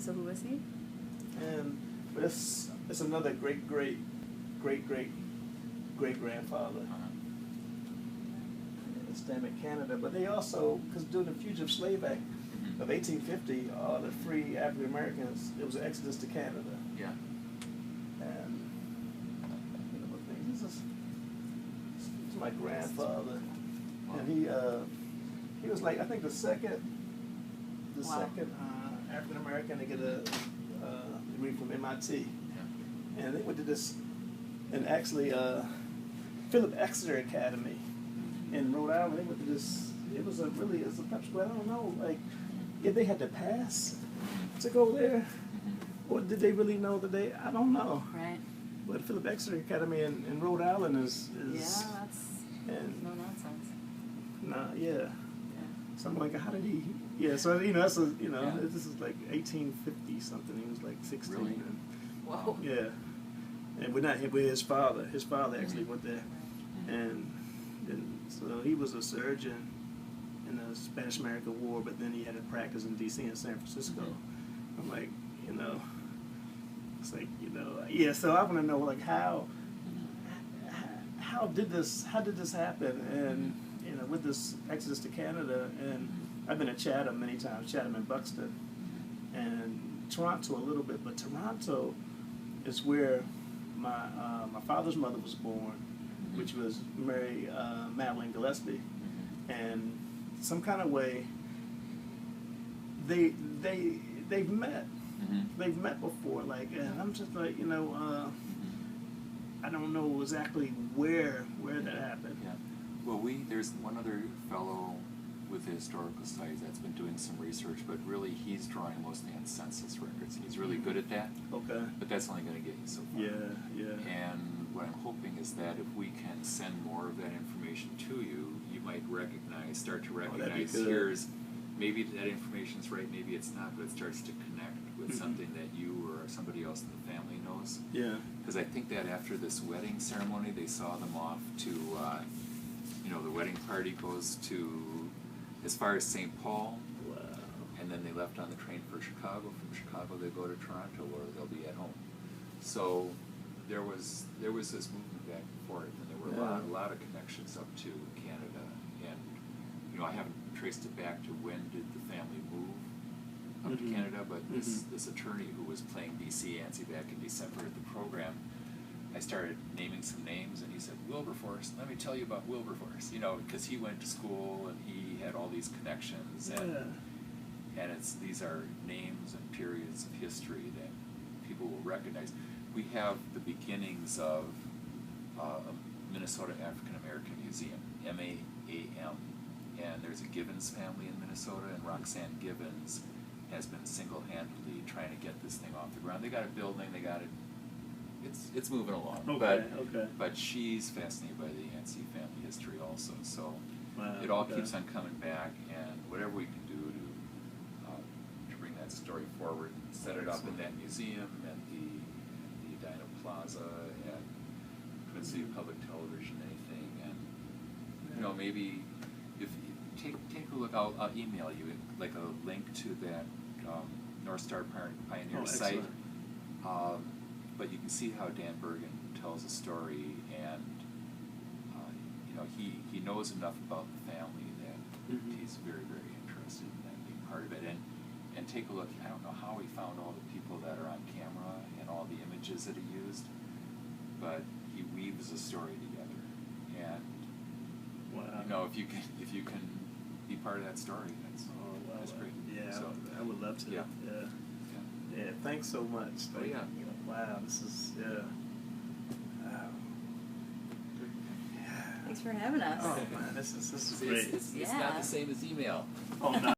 So who was he? But it's another great grandfather. Stem in Canada, but they also, because during the Fugitive Slave Act of 1850, all the free African Americans, it was an exodus to Canada. Yeah. And this is my grandfather, and he was like, I think the second African American to get a degree from MIT, and they went to this, and actually Philip Exeter Academy in Rhode Island. They went to this. It was a prep school. I don't know, like if they had to pass to go there, or did they really know that they? I don't know. Right. But Philip Exeter Academy in Rhode Island is that's no nonsense. Yeah. So I'm like, how did he? Yeah. So that's this is like 1850 something. He was like 16. Really? Whoa. Yeah. And we're not with his father. His father actually went there, and so he was a surgeon in the Spanish-American War, but then he had to practice in D.C. and San Francisco. I'm like, it's like, yeah. So I want to know, like, how did this happen? And with this exodus to Canada, and I've been to Chatham many times, Chatham and Buxton, and Toronto a little bit, but Toronto is where my father's mother was born, which was Mary Madeline Gillespie, and some kind of way they've met. They've met before, like, and I'm just like, I don't know exactly where that happened. Yeah. Well, there's one other fellow with the historical studies that's been doing some research, but really he's drawing mostly on census records. He's really good at that. Okay. But that's only going to get you so far. Yeah. And what I'm hoping is that if we can send more of that information to you, you might start to recognize here's, maybe that information's right, maybe it's not, but it starts to connect with something that you or somebody else in the family knows. Yeah. Because I think that after this wedding ceremony, they saw them off to, the wedding party goes to as far as St. Paul. Wow. And then they left on the train for Chicago. From Chicago, they go to Toronto, where they'll be at home. So there was this movement back and forth, and there were a lot of connections up to Canada. And I haven't traced it back to when did the family move up to Canada, but this attorney who was playing D.C. Yancey back in December at the program, I started naming some names, and he said, Wilberforce, let me tell you about Wilberforce, because he went to school and he had all these connections, and these are names and periods of history that people will recognize. We have the beginnings of a Minnesota African American Museum, MAAM, and there's a Gibbons family in Minnesota, and Roxanne Gibbons has been single-handedly trying to get this thing off the ground. They got a building, they got it. It's moving along, but she's fascinated by the Yancey family history also. So it all keeps on coming back, and whatever we can do to bring that story forward, and set it up in that museum and the Edina Plaza and Twin City Public Television, anything, and maybe if you take a look, I'll email you like a link to that North Star Pioneer site. But you can see how Dan Bergen tells a story, and he knows enough about the family that he's very, very interested in that being part of it. And take a look. I don't know how he found all the people that are on camera and all the images that he used, but he weaves a story together. And if you can be part of that story, that's great. Yeah, so, I would love to. Yeah. Thanks so much. Wow, this is Thanks for having us. Oh man, this is great. It's not the same as email. Oh no.